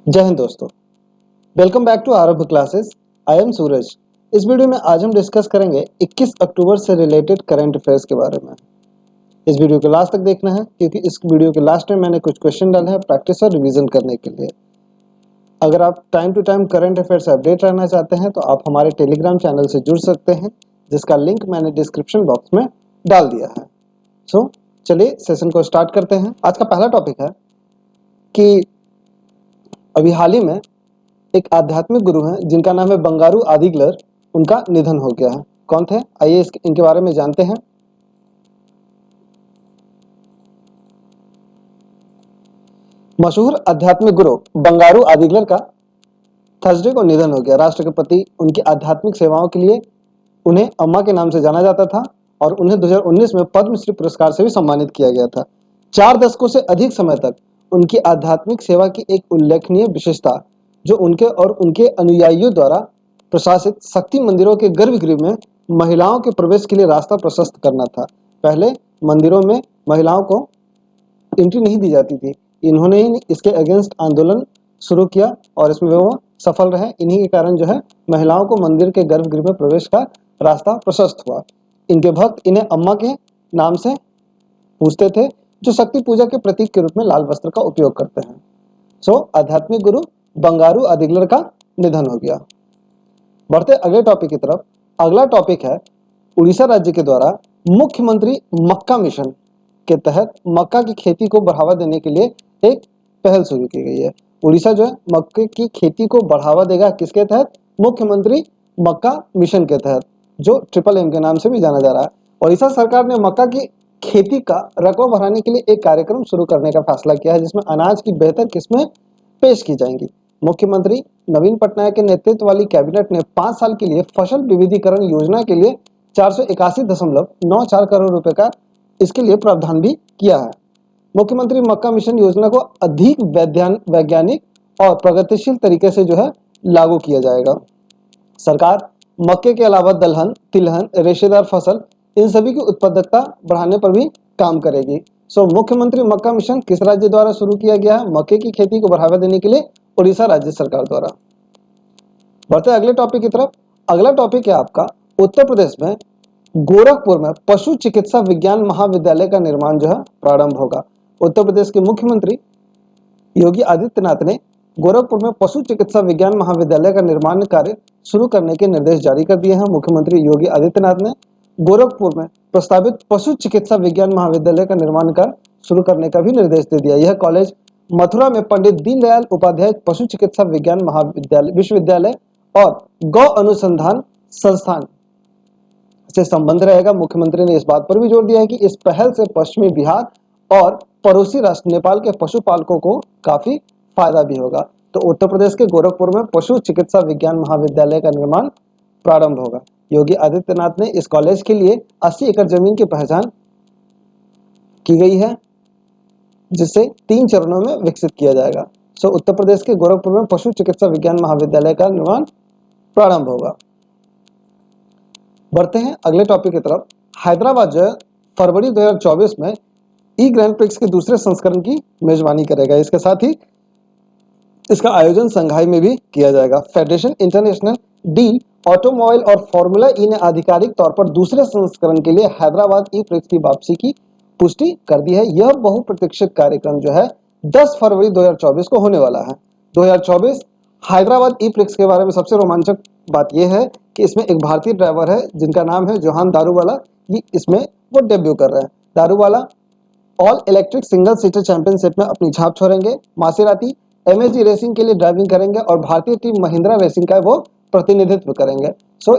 जय हिंद दोस्तों, welcome back to आरंभ क्लासेस। आई एम सूरज। इस वीडियो में आज हम डिस्कस करेंगे 21 अक्टूबर से रिलेटेड करंट अफेयर्स के बारे में। इस वीडियो को लास्ट तक देखना है क्योंकि इस वीडियो के लास्ट में मैंने कुछ क्वेश्चन डाले हैं प्रैक्टिस और रिवीजन करने के लिए। अगर आप time to time current affair से अपडेट रहना चाहते हैं तो आप हमारे टेलीग्राम चैनल से जुड़ सकते हैं, जिसका लिंक मैंने डिस्क्रिप्शन बॉक्स में डाल दिया है। सो चलिए सेशन को स्टार्ट करते हैं। आज का पहला टॉपिक है कि अभी हाल ही में एक आध्यात्मिक गुरु हैं जिनका नाम है बंगारू आदिग्लर, उनका निधन हो गया है। कौन थे, आइए इनके बारे में जानते हैं। मशहूर आध्यात्मिक गुरु बंगारू आदिग्लर का थर्सडे को निधन हो गया। राष्ट्रपति उनकी आध्यात्मिक सेवाओं के लिए उन्हें अम्मा के नाम से जाना जाता था और उन्हें 2019 में पद्मश्री पुरस्कार से भी सम्मानित किया गया था। 4 दशकों से अधिक समय तक उनकी आध्यात्मिक सेवा की एक उल्लेखनीय विशेषता जो उनके और उनके अनुयायियों द्वारा प्रशासित शक्ति मंदिरों के गर्भगृह में महिलाओं के प्रवेश के लिए रास्ता प्रशस्त करना था। पहले मंदिरों में महिलाओं को एंट्री नहीं दी जाती थी। इन्होंने ही इसके अगेंस्ट आंदोलन शुरू किया और इसमें वो सफल रहे। इन्हीं के कारण जो है महिलाओं को मंदिर के गर्भगृह में प्रवेश का रास्ता प्रशस्त हुआ। इनके भक्त इन्हें अम्मा के नाम से पूछते थे, जो शक्ति पूजा के प्रतीक के रूप में लाल वस्त्र का उपयोग करते हैं। सो आध्यात्मिक गुरु बंगारू आदिग्लर का निधन हो गया। बढ़ते अगले टॉपिक की तरफ। अगला टॉपिक है उड़ीसा राज्य के द्वारा मुख्यमंत्री मक्का मिशन के तहत मक्का की खेती को बढ़ावा देने के लिए एक पहल शुरू की गई है। उड़ीसा जो है मक्के की खेती को बढ़ावा देगा, किसके तहत? मुख्यमंत्री मक्का मिशन के तहत, जो MMM के नाम से भी जाना जा रहा है। उड़ीसा सरकार ने मक्का की खेती का रकबा बढ़ाने के लिए एक कार्यक्रम शुरू करने का फैसला किया है, जिसमें अनाज की बेहतर किस्में पेश की जाएंगी। मुख्यमंत्री नवीन पटनायक के नेतृत्व वाली कैबिनेट ने 5 साल के लिए फसल विविधीकरण योजना के लिए 481.94 करोड़ रुपए का इसके लिए प्रावधान भी किया है। मुख्यमंत्री मक्का मिशन योजना को अधिक वैज्ञानिक और प्रगतिशील तरीके से जो है लागू किया जाएगा। सरकार मक्के के अलावा दलहन, तिलहन, रेशेदार फसल इन सभी की उत्पादकता बढ़ाने पर भी काम करेगी। मुख्यमंत्री मक्का मिशन किस राज्य द्वारा शुरू किया गया है? मक्के की खेती को बढ़ावा देने के लिए उड़ीसा राज्य सरकार द्वारा। बढ़ते अगले टॉपिक की तरफ। अगला टॉपिक है आपका उत्तर प्रदेश में गोरखपुर में पशु चिकित्सा विज्ञान महाविद्यालय का निर्माण जो है प्रारंभ होगा। उत्तर प्रदेश के मुख्यमंत्री योगी आदित्यनाथ ने गोरखपुर में पशु चिकित्सा विज्ञान महाविद्यालय का निर्माण कार्य शुरू करने के निर्देश जारी कर दिए हैं। मुख्यमंत्री योगी आदित्यनाथ ने गोरखपुर में प्रस्तावित पशु चिकित्सा विज्ञान महाविद्यालय का निर्माण कार्य शुरू करने का भी निर्देश दे दिया। यह कॉलेज मथुरा में पंडित दीनदयाल उपाध्याय पशु चिकित्सा विज्ञान महाविद्यालय विश्वविद्यालय और गौ अनुसंधान संस्थान से संबंध रहेगा। मुख्यमंत्री ने इस बात पर भी जोर दिया है कि इस पहल से पश्चिमी बिहार और पड़ोसी राष्ट्र नेपाल के पशुपालकों को काफी फायदा भी होगा। तो उत्तर प्रदेश के गोरखपुर में पशु चिकित्सा विज्ञान महाविद्यालय का निर्माण प्रारंभ होगा। योगी आदित्यनाथ ने इस कॉलेज के लिए 80 एकड़ जमीन की पहचान की गई है, जिसे 3 चरणों में विकसित किया जाएगा। उत्तर प्रदेश के गोरखपुर में पशु चिकित्सा विज्ञान महाविद्यालय का निर्माण प्रारंभ होगा। बढ़ते हैं अगले टॉपिक की तरफ। हैदराबाद जो है फरवरी 2024 में ई ग्रैंड प्रिक्स के दूसरे संस्करण की मेजबानी करेगा। इसके साथ ही इसका आयोजन संघाई में भी किया जाएगा। फेडरेशन इंटरनेशनल डी ऑटोमोबाइल और फॉर्मूला ई ने आधिकारिक तौर पर दूसरे संस्करण के लिए हैदराबाद ई प्रिक्स की वापसी की पुष्टि कर दी है। यह बहुप्रतीक्षित कार्यक्रम जो है 10 फरवरी 2024 को होने वाला है। 2024 हैदराबाद ई प्रिक्स के बारे में सबसे रोमांचक बात यह है कि इसमें एक भारतीय ड्राइवर है जिनका नाम है जोहान दारूवाला। ये इसमें वो डेब्यू कर रहे हैं। Daruwalla all electric single seater championship में अपनी छाप छोड़ेंगे। मासेराती MSG रेसिंग के लिए ड्राइविंग करेंगे और भारतीय टीम महिंद्रा रेसिंग का वो प्रतिनिधित्व करेंगे।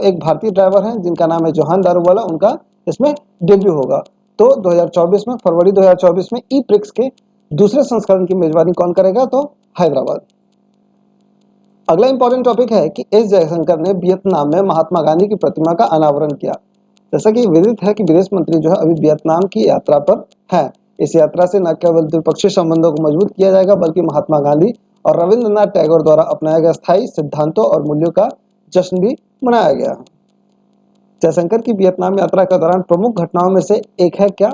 एक भारतीय ड्राइवर है जिनका नाम है जोहान दारूवाला, उनका इसमें डेब्यू होगा। तो 2024 में फरवरी 2024 में ई प्रिक्स के दूसरे संस्करण की मेजबानी कौन करेगा? तो हैदराबाद। अगला इंपॉर्टेंट टॉपिक है कि एस जयशंकर ने वियतनाम में महात्मा गांधी की प्रतिमा का अनावरण किया। जैसा कि विदित है कि विदेश मंत्री जो है अभी वियतनाम की यात्रा पर है। इस यात्रा से न केवल द्विपक्षीय संबंधों को मजबूत किया जाएगा, बल्कि महात्मा गांधी और रविंद्रनाथ टैगोर द्वारा अपनाया गया स्थायी सिद्धांतों और मूल्यों का जश्न भी मनाया गया। जयशंकर की वियतनाम यात्रा के दौरान प्रमुख घटनाओं में से एक है क्या?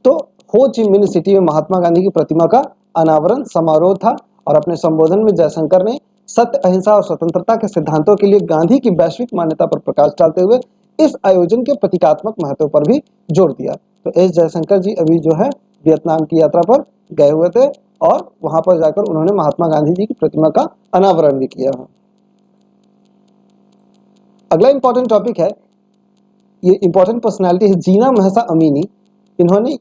तो हो ची मिन्ह सिटी में महात्मा गांधी की प्रतिमा का अनावरण समारोह था और अपने संबोधन में जयशंकर ने सत्य, अहिंसा और स्वतंत्रता के सिद्धांतों के लिए गांधी की वैश्विक मान्यता पर प्रकाश डालते हुए इस आयोजन के प्रतीकात्मक महत्व पर भी जोर दिया। तो एस जयशंकर जी अभी जो है वियतनाम की यात्रा पर गए हुए थे और वहां पर जाकर उन्होंने महात्मा गांधी जी की प्रतिमा का अनावरण भी किया है। अगला इंपॉर्टेंट टॉपिक है, ये इंपॉर्टेंट पर्सनालिटी है जीना महसा अमीनी। इन्होंने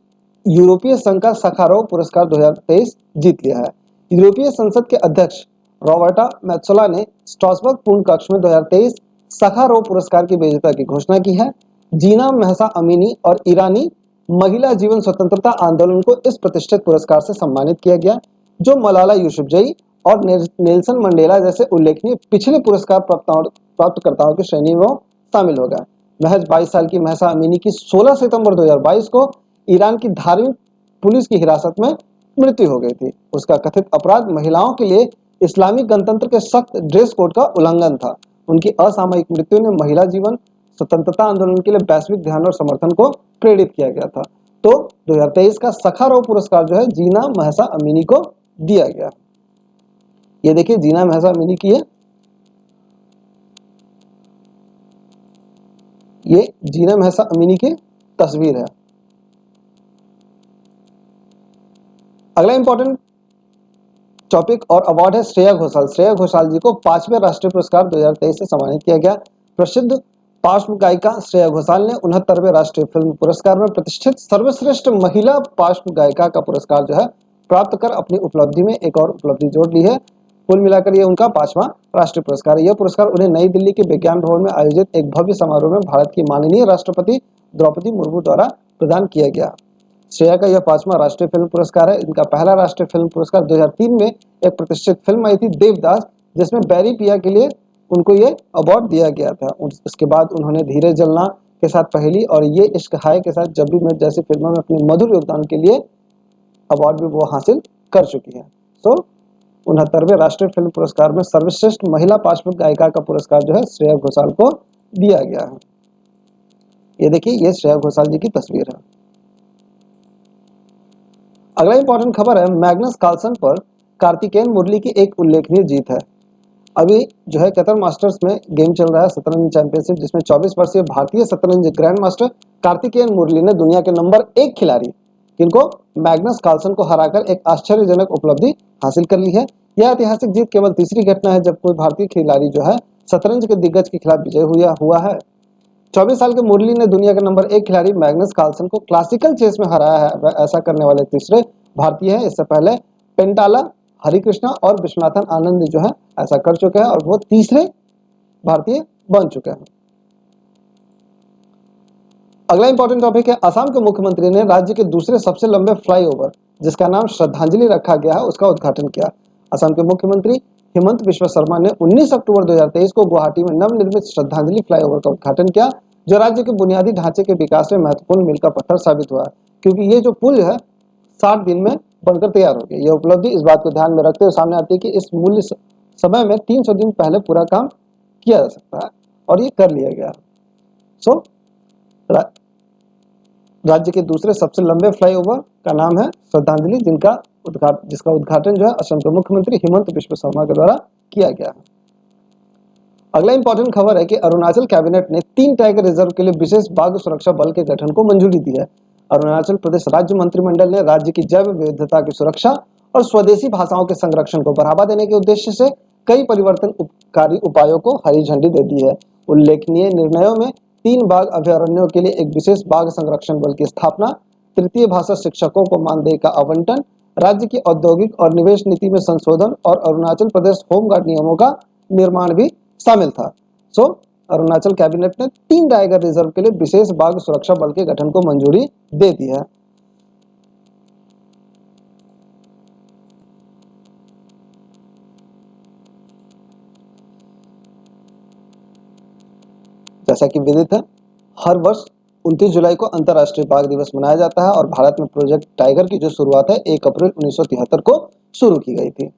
यूरोपीय संघ का सखारोव पुरस्कार 2023 जीत लिया है। यूरोपीय संसद के अध्यक्ष रॉबर्टा मेत्सोला ने स्ट्रासबर्ग पूर्ण कक्ष में 2023 सखारोव पुरस्कार की विजेता की घोषणा की है। जीना महसा अमीनी और ईरानी महिला जीवन स्वतंत्रता आंदोलन को इस प्रतिष्ठित पुरस्कार से सम्मानित किया गया, जो मलाला यूसुफजई और नेल्सन मंडेला जैसे उल्लेखनीय पिछले पुरस्कार प्राप्तकर्ताओं की श्रेणी में शामिल हो गया। महज 22 साल की महसा अमीनी की 16 सितंबर 2022 को ईरान की धार्मिक पुलिस की हिरासत में मृत्यु हो गई थी। उसका कथित अपराध महिलाओं के लिए इस्लामिक गणतंत्र के सख्त ड्रेस कोड का उल्लंघन था। उनकी असामयिक मृत्यु ने महिला जीवन स्वतंत्रता आंदोलन के लिए वैश्विक ध्यान और समर्थन को प्रेरित किया गया था। तो 2023 का सखारोव पुरस्कार जो है जीना महसा अमीनी को दिया गया। ये देखिए जीना महसा अमीनी की है, ये जीना महसा अमीनी की तस्वीर है। अगला इंपॉर्टेंट टॉपिक और अवार्ड है श्रेया घोषाल। श्रेया घोषाल जी को 5वें राष्ट्रीय पुरस्कार 2023 से सम्मानित किया गया। प्रसिद्ध पार्श्व गायिका श्रेया घोषाल ने 69वें राष्ट्रीय फिल्म पुरस्कार में प्रतिष्ठित सर्वश्रेष्ठ महिला पार्श्व गायिका का पुरस्कार जो है प्राप्त कर अपनी उपलब्धि में एक और उपलब्धि जोड़ ली है। कुल मिलाकर ये उनका 5वां राष्ट्रीय पुरस्कार है। यह पुरस्कार उन्हें नई दिल्ली के विज्ञान भवन में आयोजित एक भव्य समारोह में भारत की माननीय राष्ट्रपति द्रौपदी मुर्मू द्वारा प्रदान किया गया। श्रेया का यह 5वां राष्ट्रीय फिल्म पुरस्कार है। इनका पहला राष्ट्रीय फिल्म पुरस्कार 2003 में एक प्रतिष्ठित फिल्म आई थी देवदास, जिसमें बैरी पिया के लिए उनको ये अवार्ड दिया गया था। उसके बाद उन्होंने धीरे जलना के साथ पहली और ये इश्क हाय के साथ जब भी मेट जैसी फिल्मों में अपने मधुर योगदान के लिए अवार्ड भी वो हासिल कर चुकी है। तो 69वें राष्ट्रीय फिल्म पुरस्कार में सर्वश्रेष्ठ महिला पार्श्व गायिका का पुरस्कार जो है श्रेया घोषाल को दिया गया है। ये देखिए ये श्रेया घोषाल जी की तस्वीर है। अगला इंपॉर्टेंट खबर है मैग्नस कार्लसन पर कार्तिकेयन मुरली की एक उल्लेखनीय जीत है। अभी जो है कतर मास्टर्स में गेम चल रहा है शतरंज चैंपियनशिप, जिसमें 24 वर्षीय भारतीय शतरंज ग्रैंड मास्टर कार्तिकेयन मुरली ने दुनिया के नंबर 1 खिलाड़ी किनको मैग्नस कार्लसन को हराकर एक आश्चर्यजनक उपलब्धि हासिल कर ली है। यह ऐतिहासिक जीत केवल तीसरी घटना है जब कोई भारतीय खिलाड़ी जो है शतरंज के दिग्गज के खिलाफ विजय हुआ है। 24 साल के मुरली ने दुनिया के नंबर 1 खिलाड़ी मैग्नस कार्लसन को क्लासिकल चेस में हराया है। वह ऐसा करने वाले तीसरे भारतीय है। इससे पहले पेंटाला हरिकृष्णा और विश्वनाथन आनंद जो है ऐसा कर चुके हैं और वो तीसरे भारतीय बन चुके हैं। अगला इंपॉर्टेंट टॉपिक है असम के मुख्यमंत्री ने राज्य के दूसरे सबसे लंबे फ्लाईओवर जिसका नाम श्रद्धांजलि रखा गया है उसका उद्घाटन किया। असम के मुख्यमंत्री हेमंत बिश्व शर्मा ने 19 अक्टूबर 2023 को गुवाहाटी में नवनिर्मित श्रद्धांजलि फ्लाईओवर का उद्घाटन किया, जो राज्य के बुनियादी ढांचे के विकास में महत्वपूर्ण मील का पत्थर साबित हुआ, क्योंकि ये जो पुल है 60 दिन में बनकर तैयार हो गया। यह उपलब्धि इस बात को ध्यान में रखते हुए सामने आती है कि इस मूल्य समय में 300 दिन पहले पूरा काम किया जा सकता है और ये कर लिया गया। सो राज्य के दूसरे सबसे लंबे फ्लाईओवर का नाम है श्रद्धांजलि, जिसका उद्घाटन जो है असम के मुख्यमंत्री हेमंत बिश्व शर्मा के द्वारा किया गया है। अगला इंपॉर्टेंट खबर है कि अरुणाचल कैबिनेट ने 3 टाइगर रिजर्व के लिए विशेष बाघ सुरक्षा बल के गठन को मंजूरी दी है। अरुणाचल प्रदेश राज्य मंत्रिमंडल ने राज्य की जैव विविधता की सुरक्षा और स्वदेशी भाषाओं के संरक्षण को बढ़ावा देने के उद्देश्य से कई परिवर्तनकारी उपायों को हरी झंडी दे दी है। उल्लेखनीय निर्णयों में 3 बाघ अभयारण्यों के लिए एक विशेष बाघ संरक्षण बल की स्थापना, तृतीय भाषा शिक्षकों को मानदेय का आवंटन, राज्य की औद्योगिक और निवेश नीति में संशोधन और अरुणाचल प्रदेश होमगार्ड नियमों का निर्माण भी शामिल था। सो अरुणाचल कैबिनेट ने 3 टाइगर रिजर्व के लिए विशेष बाघ सुरक्षा बल के गठन को मंजूरी दे दी है। जैसा कि विदित है, हर वर्ष 29 जुलाई को अंतर्राष्ट्रीय बाघ दिवस मनाया जाता है और भारत में प्रोजेक्ट टाइगर की जो शुरुआत है 1 अप्रैल 1973 को शुरू की गई थी।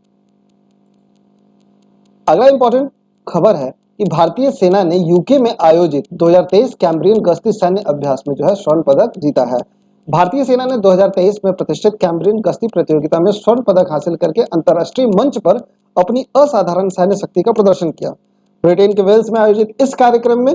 अगला इंपॉर्टेंट खबर है कि भारतीय सेना ने यूके में आयोजित 2023 कैम्ब्रियन गश्ती सैन्य अभ्यास में जो है स्वर्ण पदक जीता है। भारतीय सेना ने 2023 में प्रतिष्ठित कैम्ब्रियन गश्ती प्रतियोगिता में स्वर्ण पदक हासिल करके अंतर्राष्ट्रीय मंच पर अपनी असाधारण सैन्य शक्ति का प्रदर्शन किया। ब्रिटेन के वेल्स में आयोजित इस कार्यक्रम में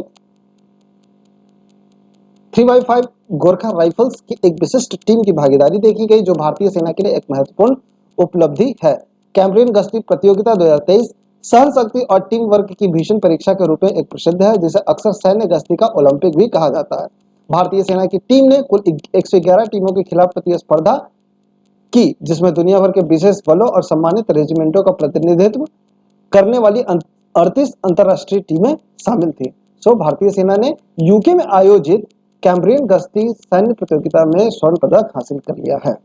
3x5 गोरखा राइफल्स की एक विशिष्ट टीम की भागीदारी देखी गई, जो भारतीय सेना के लिए एक महत्वपूर्ण उपलब्धि है। कैम्ब्रियन गश्ती प्रतियोगिता 2023 सहन शक्ति और टीम वर्क की भीषण परीक्षा के रूप में एक प्रसिद्ध है, जिसे अक्सर सैन्य गश्ती का ओलंपिक भी कहा जाता है। भारतीय सेना की टीम ने कुल 111 टीमों के खिलाफ प्रतिस्पर्धा की, जिसमें दुनिया भर के विशेष बलों और सम्मानित रेजिमेंटों का प्रतिनिधित्व करने वाली 38 अंतरराष्ट्रीय टीमें शामिल थी। भारतीय सेना ने यूके में आयोजित कैम्ब्रियन गश्ती सैन्य प्रतियोगिता में स्वर्ण पदक हासिल कर लिया है।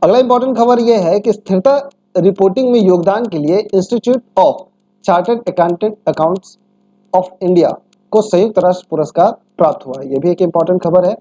अगला इंपॉर्टेंट खबर यह है कि स्थिरता रिपोर्टिंग में योगदान के लिए institute of chartered accountants of India को संयुक्त राष्ट्र पुरस्कार प्राप्त हुआ है। यह भी एक इंपॉर्टेंट खबर है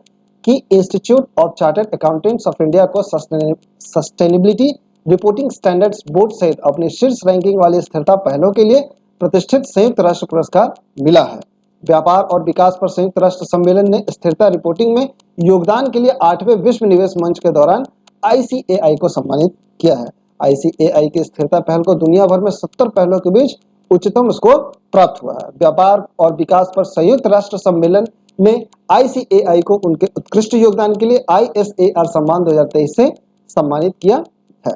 कि institute of chartered accountants of India को सस्टेनेबिलिटी रिपोर्टिंग स्टैंडर्ड्स बोर्ड सहित अपने शीर्ष रैंकिंग वाले स्थिरता पहलों के लिए प्रतिष्ठित संयुक्त राष्ट्र पुरस्कार मिला है। व्यापार और विकास पर संयुक्त राष्ट्र सम्मेलन ने स्थिरता रिपोर्टिंग में योगदान के लिए 8वें विश्व निवेश मंच के दौरान ICAI को सम्मानित किया है। ICAI की स्थिरता पहल को दुनिया भर में 70 पहलों के बीच उच्चतम स्कोर प्राप्त हुआ है। व्यापार और विकास पर संयुक्त राष्ट्र सम्मेलन में ICAI को उनके उत्कृष्ट योगदान के लिए ISAR सम्मान 2023 से सम्मानित किया है।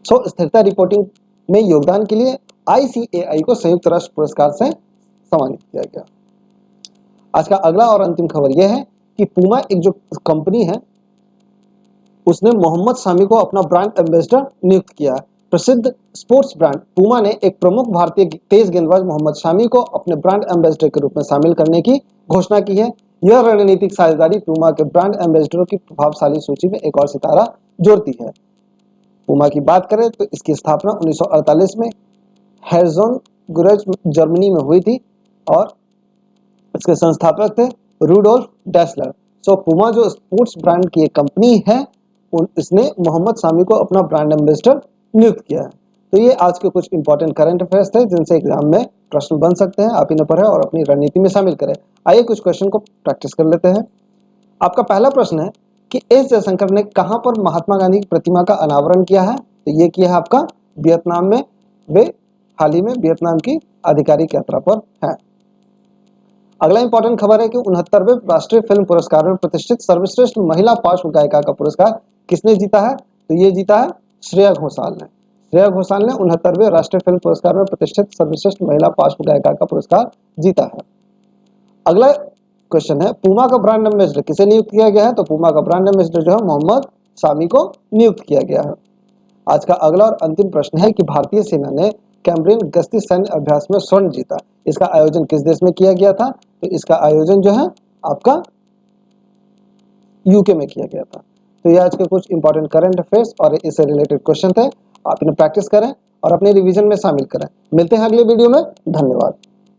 स्थिरता रिपोर्टिंग में योगदान के लिए ICAI को संयुक्त राष्ट्र पुरस्कार से सम्मानित किया गया। आज का अगला और अंतिम खबर यह है कि पूमा एक जो कंपनी है उसने मोहम्मद शामी को अपना ब्रांड एम्बेसडर नियुक्त किया है। प्रसिद्ध स्पोर्ट्स ब्रांड पूमा ने एक प्रमुख भारतीय तेज गेंदबाज मोहम्मद शामी को अपने ब्रांड एम्बेसडर के रूप में शामिल करने की घोषणा की है। यह रणनीतिक साझेदारी पूमा के ब्रांड एम्बेसडरों की प्रभावशाली सूची में एक और सितारा जोड़ती है। पूमा की बात करें तो इसकी स्थापना 1948 में हेर्ज़ोगुनेच जर्मनी में हुई थी और इसके संस्थापक थे रूडोल्फ डैसलर। पूमा जो स्पोर्ट्स ब्रांड की एक कंपनी है, इसने मोहम्मद शामी को अपना ब्रांड एम्बेसडर नियुक्त किया है। तो ये आज के कुछ इंपॉर्टेंट करंट अफेयर्स थे जिनसे एग्जाम में प्रश्न बन सकते हैं। आप इन्हें पढ़ें और अपनी रणनीति में शामिल करें। आइए कुछ क्वेश्चन को प्रैक्टिस कर लेते हैं। आपका पहला प्रश्न है कि एस जयशंकर ने कहां पर महात्मा गांधी की प्रतिमा का अनावरण किया है? तो ये किया है आपका वियतनाम में। वे हाल ही में वियतनाम की आधिकारिक यात्रा पर है। अगला इंपॉर्टेंट खबर है कि 69वें राष्ट्रीय फिल्म पुरस्कार में प्रतिष्ठित सर्वश्रेष्ठ महिला पार्श्व गायिका का पुरस्कार किसने जीता है? तो ये जीता है श्रेया घोषाल ने। श्रेया घोषाल ने 69वें राष्ट्रीय फिल्म पुरस्कार में प्रतिष्ठित सर्वश्रेष्ठ महिला पार्श्व गायिका का पुरस्कार जीता है। अगला क्वेश्चन है पूमा का ब्रांड एम्बेसडर किसे नियुक्त किया गया है? तो पूमा का ब्रांड एम्बेसडर जो है मोहम्मद शामी को नियुक्त किया गया है। आज का अगला और अंतिम प्रश्न है कि भारतीय सेना ने कैम्ब्रियन गश्ती सैन्य अभ्यास में स्वर्ण जीता। इसका आयोजन किस देश में किया गया था? तो इसका आयोजन जो है आपका यूके में किया गया था। तो ये आज के कुछ इंपॉर्टेंट करंट अफेयर्स और इससे रिलेटेड क्वेश्चन थे। आप इन्हें प्रैक्टिस करें और अपने रिवीजन में शामिल करें। मिलते हैं अगले वीडियो में। धन्यवाद।